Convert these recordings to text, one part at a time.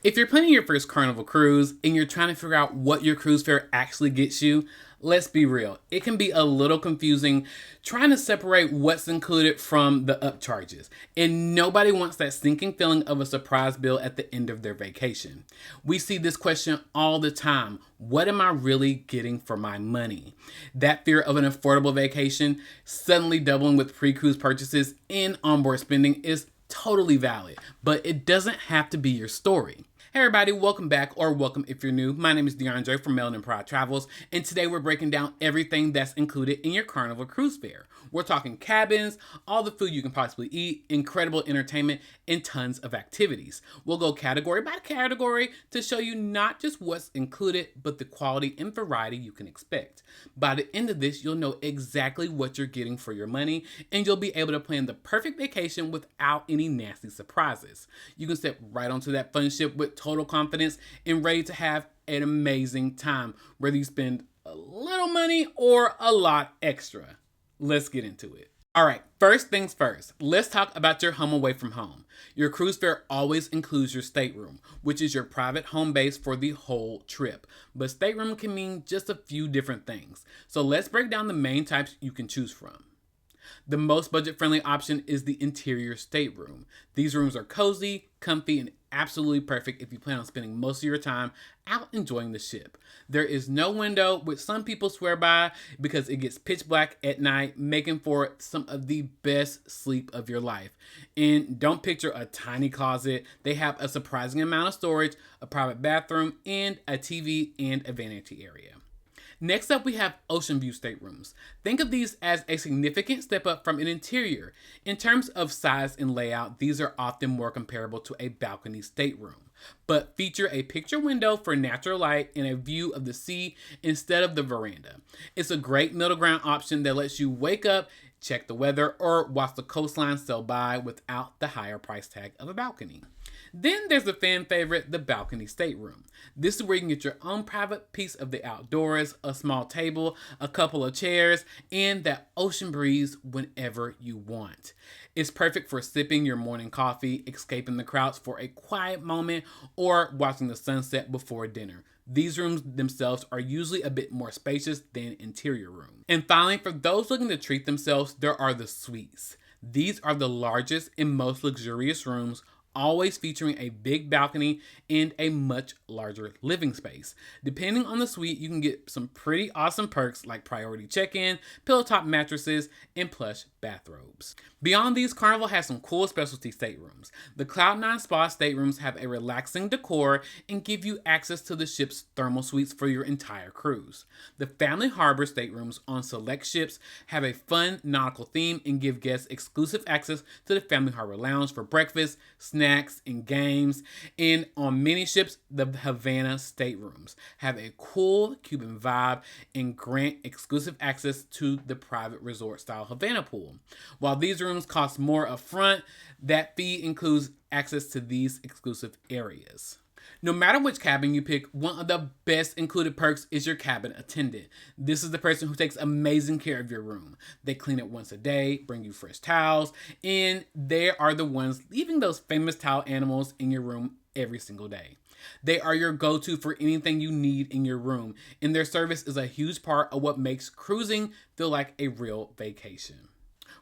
If you're planning your first Carnival cruise and you're trying to figure out what your cruise fare actually gets you, let's be real. It can be a little confusing trying to separate what's included from the upcharges. And nobody wants that sinking feeling of a surprise bill at the end of their vacation. We see this question all the time. What am I really getting for my money? That fear of an affordable vacation suddenly doubling with pre-cruise purchases and onboard spending is totally valid, but it doesn't have to be your story. Hey everybody, welcome back, or welcome if you're new. My name is DeAndre from Melanin Travels, and today we're breaking down everything that's included in your Carnival cruise fare. We're talking cabins, all the food you can possibly eat, incredible entertainment, and tons of activities. We'll go category by category to show you not just what's included, but the quality and variety you can expect. By the end of this, you'll know exactly what you're getting for your money, and you'll be able to plan the perfect vacation without any nasty surprises. You can step right onto that fun ship with total confidence and ready to have an amazing time, whether you spend a little money or a lot extra. Let's get into it. All right, first things first, let's talk about your home away from home. Your cruise fare always includes your stateroom, which is your private home base for the whole trip. But stateroom can mean just a few different things. So let's break down the main types you can choose from. The most budget-friendly option is the interior stateroom. These rooms are cozy, comfy, and absolutely perfect if you plan on spending most of your time out enjoying the ship. There is no window, which some people swear by because it gets pitch black at night, making for some of the best sleep of your life. And don't picture a tiny closet. They have a surprising amount of storage, a private bathroom, and a TV and a vanity area. Next up, we have ocean view staterooms. Think of these as a significant step up from an interior. In terms of size and layout, these are often more comparable to a balcony stateroom, but feature a picture window for natural light and a view of the sea instead of the veranda. It's a great middle ground option that lets you wake up, check the weather, or watch the coastline sail by without the higher price tag of a balcony. Then there's the fan favorite, the balcony stateroom. This is where you can get your own private piece of the outdoors, a small table, a couple of chairs, and that ocean breeze whenever you want. It's perfect for sipping your morning coffee, escaping the crowds for a quiet moment, or watching the sunset before dinner. These rooms themselves are usually a bit more spacious than interior rooms. And finally, for those looking to treat themselves, there are the suites. These are the largest and most luxurious rooms, always featuring a big balcony and a much larger living space. Depending on the suite, you can get some pretty awesome perks like priority check-in, pillow top mattresses, and plush bathrobes. Beyond these, Carnival has some cool specialty staterooms. The Cloud9 Spa staterooms have a relaxing decor and give you access to the ship's thermal suites for your entire cruise. The Family Harbor staterooms on select ships have a fun nautical theme and give guests exclusive access to the Family Harbor Lounge for breakfast, snacks, and games. And on many ships, the Havana staterooms have a cool Cuban vibe and grant exclusive access to the private resort style Havana pool. While these rooms cost more upfront, that fee includes access to these exclusive areas. No matter which cabin you pick, one of the best included perks is your cabin attendant. This is the person who takes amazing care of your room. They clean it once a day, bring you fresh towels, and they are the ones leaving those famous towel animals in your room every single day. They are your go-to for anything you need in your room, and their service is a huge part of what makes cruising feel like a real vacation.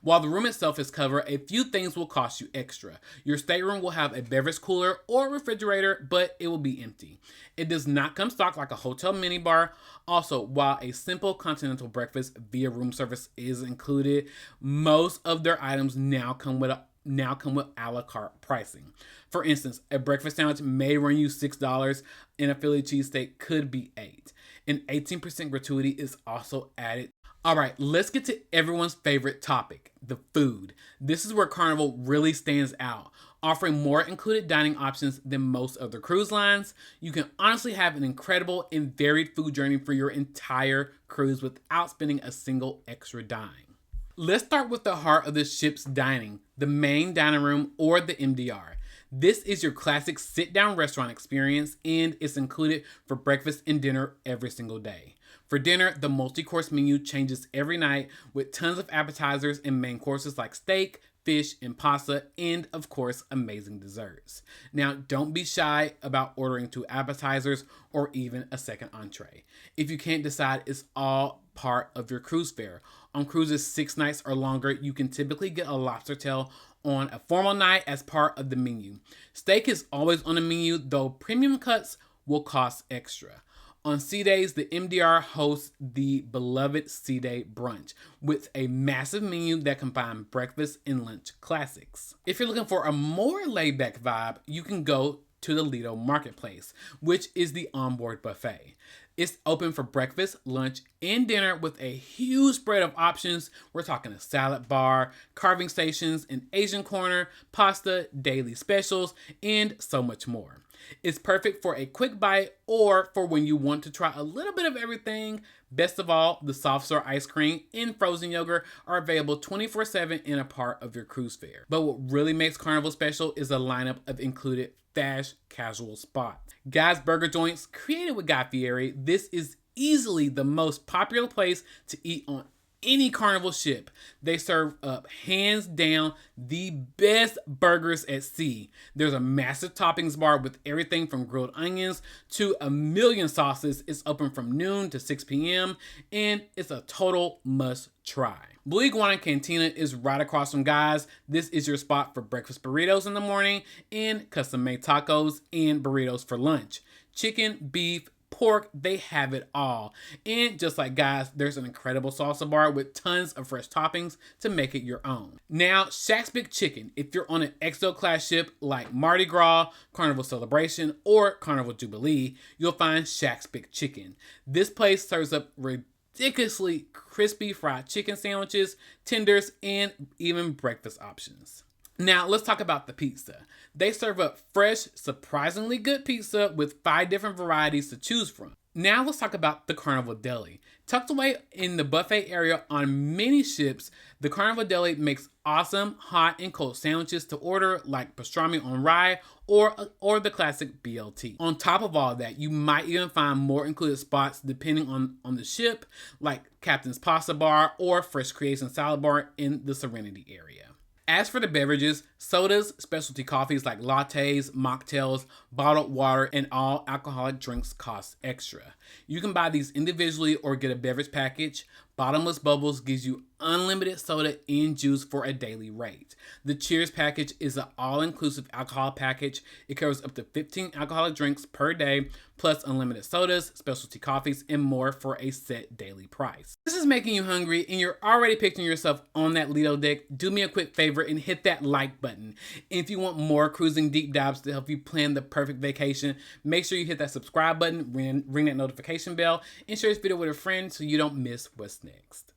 While the room itself is covered, a few things will cost you extra. Your stateroom will have a beverage cooler or refrigerator, but it will be empty. It does not come stocked like a hotel minibar. Also, while a simple continental breakfast via room service is included, most of their items now come with a la carte pricing. For instance, a breakfast sandwich may run you $6 and a Philly cheesesteak could be $8. An 18% gratuity is also added. All right, let's get to everyone's favorite topic, the food. This is where Carnival really stands out. Offering more included dining options than most other cruise lines, you can honestly have an incredible and varied food journey for your entire cruise without spending a single extra dime. Let's start with the heart of the ship's dining, the main dining room or the MDR. This is your classic sit-down restaurant experience, and it's included for breakfast and dinner every single day. For dinner, the multi-course menu changes every night with tons of appetizers and main courses like steak, fish, and pasta, and of course, amazing desserts. Now, don't be shy about ordering 2 appetizers or even a second entree. If you can't decide, it's all part of your cruise fare. On cruises 6 nights or longer, you can typically get a lobster tail on a formal night as part of the menu. Steak is always on the menu, though premium cuts will cost extra. On sea days, the MDR hosts the beloved Sea Day Brunch with a massive menu that combines breakfast and lunch classics. If you're looking for a more laid-back vibe, you can go to the Lido Marketplace, which is the onboard buffet. It's open for breakfast, lunch, and dinner with a huge spread of options. We're talking a salad bar, carving stations, an Asian corner, pasta, daily specials, and so much more. It's perfect for a quick bite or for when you want to try a little bit of everything. Best of all, the soft serve ice cream and frozen yogurt are available 24/7 and a part of your cruise fare. But what really makes Carnival special is a lineup of included fast casual spots. Guy's Burger Joints, created with Guy Fieri, this is easily the most popular place to eat on any Carnival ship. They serve up hands down the best burgers at sea. There's a massive toppings bar with everything from grilled onions to a million sauces. It's open from noon to 6 p.m. and it's a total must try. Blue Iguana Cantina is right across from Guy's. This is your spot for breakfast burritos in the morning and custom made tacos and burritos for lunch. Chicken, beef, pork, they have it all. And just like Guy's, there's an incredible salsa bar with tons of fresh toppings to make it your own. Now, Shaq's Big Chicken. If you're on an XO class ship like Mardi Gras, Carnival Celebration, or Carnival Jubilee, you'll find Shaq's Big Chicken. This place serves up ridiculously crispy fried chicken sandwiches, tenders, and even breakfast options. Now, let's talk about the pizza. They serve up fresh, surprisingly good pizza with 5 different varieties to choose from. Now, let's talk about the Carnival Deli. Tucked away in the buffet area on many ships, the Carnival Deli makes awesome hot and cold sandwiches to order like pastrami on rye or the classic BLT. On top of all that, you might even find more included spots depending on the ship, like Captain's Pasta Bar or Fresh Creation Salad Bar in the Serenity area. As for the beverages, sodas, specialty coffees like lattes, mocktails, bottled water, and all alcoholic drinks cost extra. You can buy these individually or get a beverage package. Bottomless Bubbles gives you unlimited soda and juice for a daily rate. The Cheers package is an all-inclusive alcohol package. It covers up to 15 alcoholic drinks per day, plus unlimited sodas, specialty coffees, and more for a set daily price. This is making you hungry and you're already picturing yourself on that Lido deck. Do me a quick favor and hit that like button. And if you want more cruising deep dives to help you plan the perfect vacation, make sure you hit that subscribe button, ring that notification bell, and share this video with a friend so you don't miss what's next.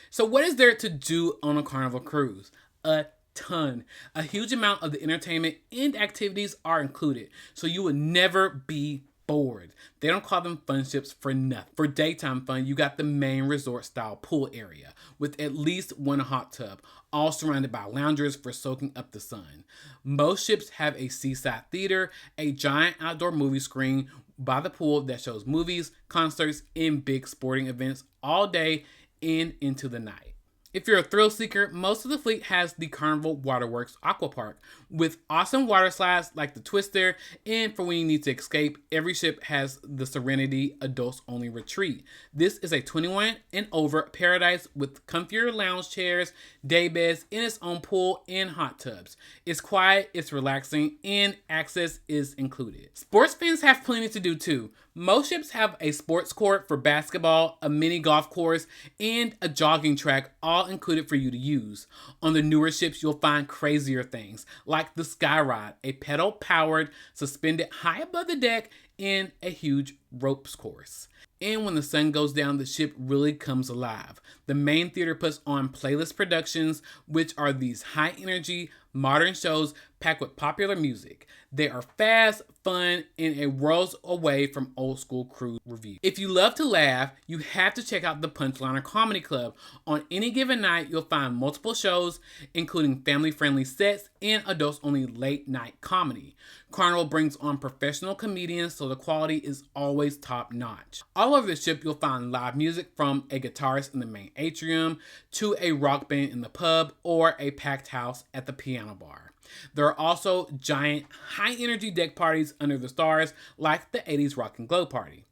So what is there to do on a Carnival cruise? A ton. A huge amount of the entertainment and activities are included, so you will never be bored. They don't call them fun ships for nothing. For daytime fun, you got the main resort style pool area with at least one hot tub, all surrounded by loungers for soaking up the sun. Most ships have a seaside theater, a giant outdoor movie screen by the pool that shows movies, concerts, and big sporting events all day and into the night. If you're a thrill seeker, most of the fleet has the Carnival Waterworks Aqua Park with awesome water slides like the Twister, and for when you need to escape, every ship has the Serenity Adults Only Retreat. This is a 21 and over paradise with comfier lounge chairs, day beds, and its own pool and hot tubs. It's quiet, it's relaxing, and access is included. Sports fans have plenty to do too. Most ships have a sports court for basketball, a mini golf course, and a jogging track, all included for you to use. On the newer ships, you'll find crazier things like the Sky Ride, a pedal-powered, suspended high above the deck, and a huge ropes course. And when the sun goes down, the ship really comes alive. The main theater puts on playlist productions, which are these high-energy, modern shows packed with popular music. They are fast, fun, and a world away from old school cruise reviews. If you love to laugh, you have to check out the Punchliner Comedy Club. On any given night, you'll find multiple shows, including family-friendly sets and adults-only late-night comedy. Carnival brings on professional comedians, so the quality is always top-notch. All over the ship, you'll find live music from a guitarist in the main atrium to a rock band in the pub or a packed house at the piano bar. There are also giant, high-energy deck parties under the stars like the 80s Rock and Glow Party.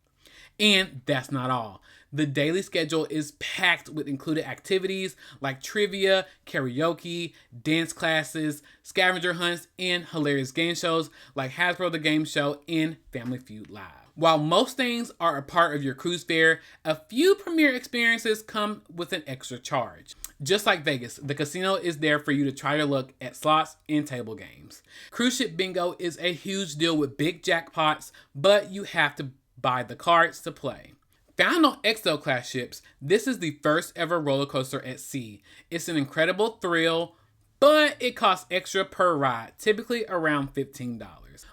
And that's not all. The daily schedule is packed with included activities like trivia, karaoke, dance classes, scavenger hunts, and hilarious game shows like Hasbro the Game Show and Family Feud Live. While most things are a part of your cruise fare, a few premier experiences come with an extra charge. Just like Vegas, the casino is there for you to try your luck at slots and table games. Cruise ship bingo is a huge deal with big jackpots, but you have to buy the cards to play. Found on XL class ships, this is the first ever roller coaster at sea. It's an incredible thrill, but it costs extra per ride, typically around $15.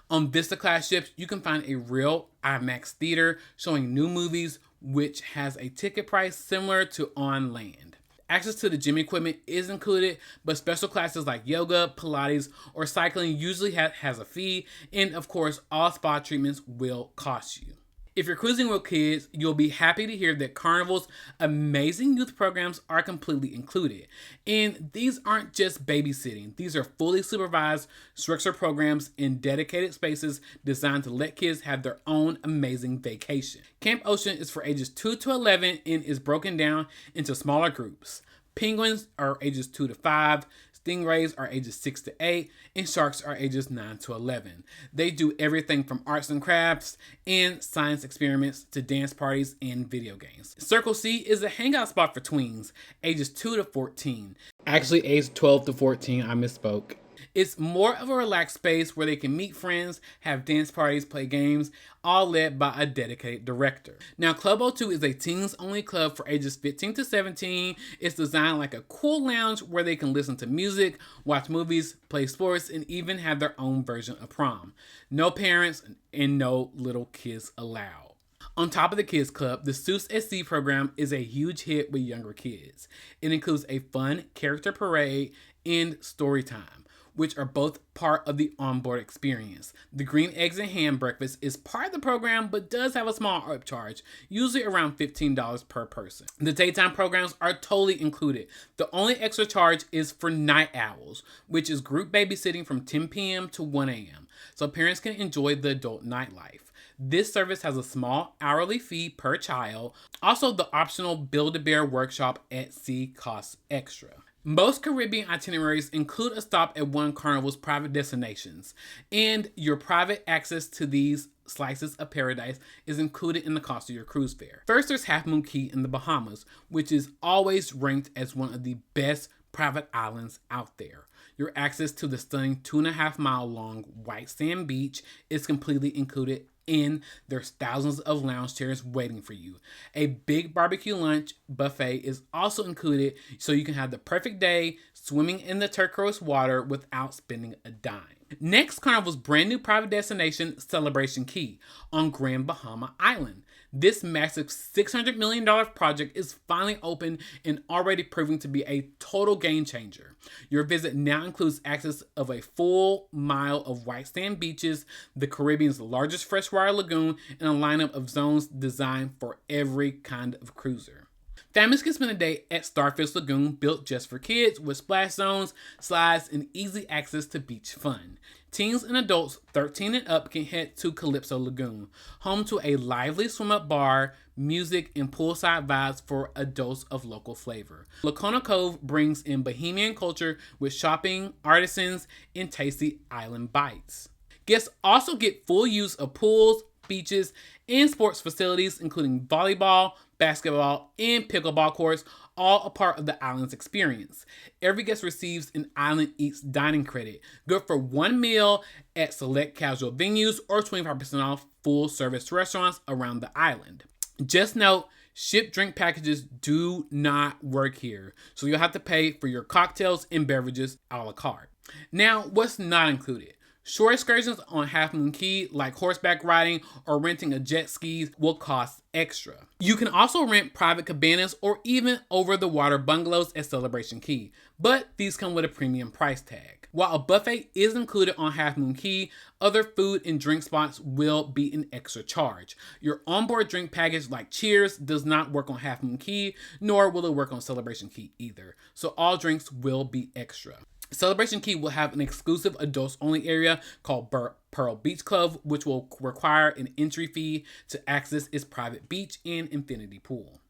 On Vista class ships, you can find a real IMAX theater showing new movies, which has a ticket price similar to on land. Access to the gym equipment is included, but special classes like yoga, Pilates, or cycling usually has a fee, and of course, all spa treatments will cost you. If you're cruising with kids, you'll be happy to hear that Carnival's amazing youth programs are completely included. And these aren't just babysitting. These are fully supervised, structured programs in dedicated spaces designed to let kids have their own amazing vacation. Camp Ocean is for ages 2 to 11 and is broken down into smaller groups. Penguins are ages 2 to 5. Stingrays are ages 6 to 8, and sharks are ages 9 to 11. They do everything from arts and crafts and science experiments to dance parties and video games. Circle C is a hangout spot for tweens, ages 2 to 14. Actually, age 12 to 14, I misspoke. It's more of a relaxed space where they can meet friends, have dance parties, play games, all led by a dedicated director. Now, Club O2 is a teens-only club for ages 15 to 17. It's designed like a cool lounge where they can listen to music, watch movies, play sports, and even have their own version of prom. No parents and no little kids allowed. On top of the Kids Club, the Seuss at Sea program is a huge hit with younger kids. It includes a fun character parade and story time, which are both part of the onboard experience. The green eggs and ham breakfast is part of the program, but does have a small upcharge, usually around $15 per person. The daytime programs are totally included. The only extra charge is for night owls, which is group babysitting from 10 p.m. to 1 a.m., so parents can enjoy the adult nightlife. This service has a small hourly fee per child. Also, the optional Build-A-Bear workshop at sea costs extra. Most Caribbean itineraries include a stop at one Carnival's private destinations, and your private access to these slices of paradise is included in the cost of your cruise fare. First, there's Half Moon Cay in the Bahamas, which is always ranked as one of the best private islands out there. Your access to the stunning 2.5 mile long white sand beach is completely included, and there's thousands of lounge chairs waiting for you. A big barbecue lunch buffet is also included, so you can have the perfect day swimming in the turquoise water without spending a dime. Next, Carnival's brand new private destination, Celebration Key, on Grand Bahama Island. This massive $600 million project is finally open and already proving to be a total game changer. Your visit now includes access of a full mile of white sand beaches, the Caribbean's largest freshwater lagoon, and a lineup of zones designed for every kind of cruiser. Families can spend a day at Starfish Lagoon, built just for kids, with splash zones, slides, and easy access to beach fun. Teens and adults 13 and up can head to Calypso Lagoon, home to a lively swim-up bar, music, and poolside vibes for adults of local flavor. Lacona Cove brings in bohemian culture with shopping, artisans, and tasty island bites. Guests also get full use of pools, beaches, and sports facilities, including volleyball, basketball, and pickleball courts, all a part of the island's experience. Every guest receives an Island Eats dining credit, good for one meal at select casual venues or 25% off full-service restaurants around the island. Just note, ship drink packages do not work here, so you'll have to pay for your cocktails and beverages a la carte. Now, what's not included? Shore excursions on Half Moon Cay, like horseback riding or renting a jet skis, will cost extra. You can also rent private cabanas or even over-the-water bungalows at Celebration Cay, but these come with a premium price tag. While a buffet is included on Half Moon Cay, other food and drink spots will be an extra charge. Your onboard drink package like Cheers does not work on Half Moon Cay, nor will it work on Celebration Cay either, so all drinks will be extra. Celebration Cay will have an exclusive adults-only area called Pearl Beach Club, which will require an entry fee to access its private beach and infinity pool.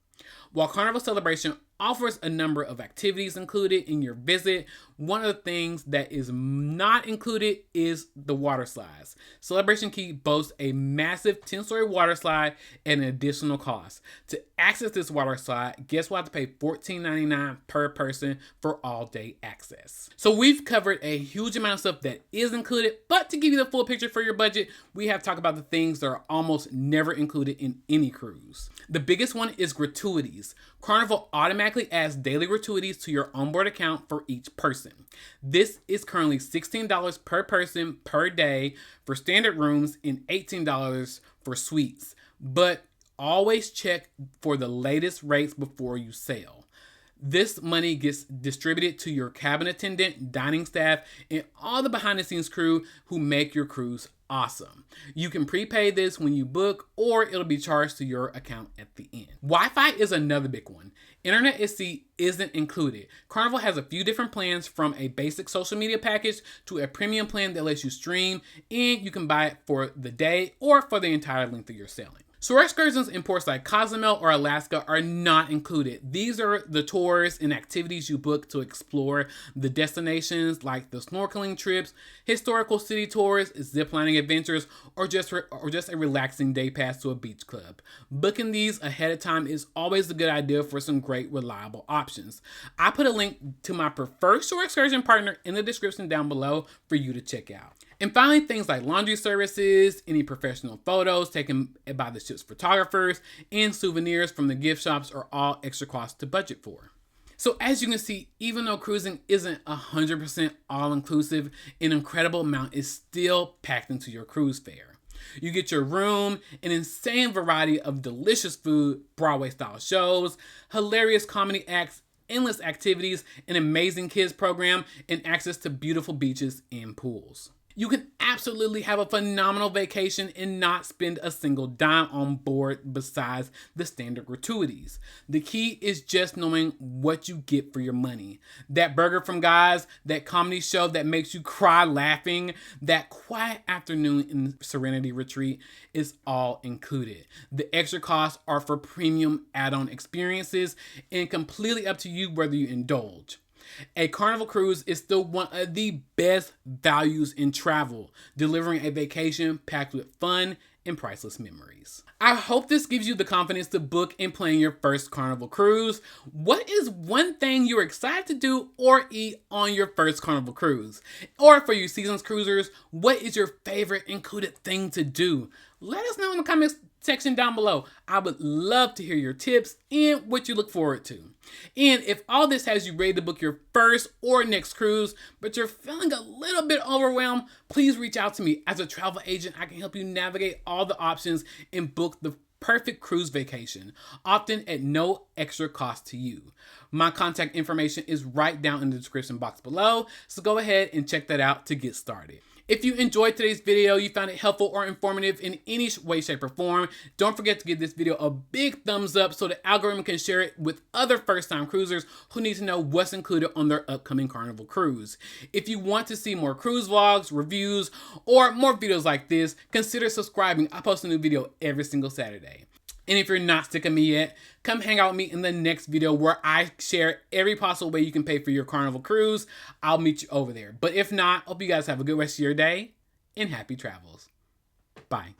While Carnival Celebration offers a number of activities included in your visit, one of the things that is not included is the water slides. Celebration Cay boasts a massive 10-story water slide at an additional cost. To access this water slide, guests will have to pay $14.99 per person for all-day access. So we've covered a huge amount of stuff that is included, but to give you the full picture for your budget, we have talked about the things that are almost never included in any cruise. The biggest one is gratuities. Carnival automatically adds daily gratuities to your onboard account for each person. This is currently $16 per person per day for standard rooms and $18 for suites, but always check for the latest rates before you sail. This money gets distributed to your cabin attendant, dining staff, and all the behind-the-scenes crew who make your cruise awesome. You can prepay this when you book, or it'll be charged to your account at the end. Wi-Fi is another big one. Internet at sea isn't included. Carnival has a few different plans, from a basic social media package to a premium plan that lets you stream, and you can buy it for the day or for the entire length of your sailing. Shore excursions in ports like Cozumel or Alaska are not included. These are the tours and activities you book to explore the destinations, like the snorkeling trips, historical city tours, ziplining adventures, or just a relaxing day pass to a beach club. Booking these ahead of time is always a good idea for some great reliable options. I put a link to my preferred shore excursion partner in the description down below for you to check out. And finally, things like laundry services, any professional photos taken by the ship's photographers, and souvenirs from the gift shops are all extra costs to budget for. So as you can see, even though cruising isn't 100% all-inclusive, an incredible amount is still packed into your cruise fare. You get your room, an insane variety of delicious food, Broadway-style shows, hilarious comedy acts, endless activities, an amazing kids program, and access to beautiful beaches and pools. You can absolutely have a phenomenal vacation and not spend a single dime on board besides the standard gratuities. The key is just knowing what you get for your money. That burger from Guys, that comedy show that makes you cry laughing, that quiet afternoon in Serenity Retreat is all included. The extra costs are for premium add-on experiences and completely up to you whether you indulge. A Carnival cruise is still one of the best values in travel, delivering a vacation packed with fun and priceless memories. I hope this gives you the confidence to book and plan your first Carnival cruise. What is one thing you're excited to do or eat on your first Carnival cruise? Or for you seasoned cruisers, what is your favorite included thing to do? Let us know in the comments section down below. I would love to hear your tips and what you look forward to. And if all this has you ready to book your first or next cruise, but you're feeling a little bit overwhelmed, please reach out to me. As a travel agent, I can help you navigate all the options and book the perfect cruise vacation, often at no extra cost to you. My contact information is right down in the description box below, so go ahead and check that out to get started. If you enjoyed today's video, you found it helpful or informative in any way, shape, or form, don't forget to give this video a big thumbs up so the algorithm can share it with other first-time cruisers who need to know what's included on their upcoming Carnival cruise. If you want to see more cruise vlogs, reviews, or more videos like this, consider subscribing. I post a new video every single Saturday. And if you're not sick of me yet, come hang out with me in the next video where I share every possible way you can pay for your Carnival cruise. I'll meet you over there. But if not, hope you guys have a good rest of your day and happy travels. Bye.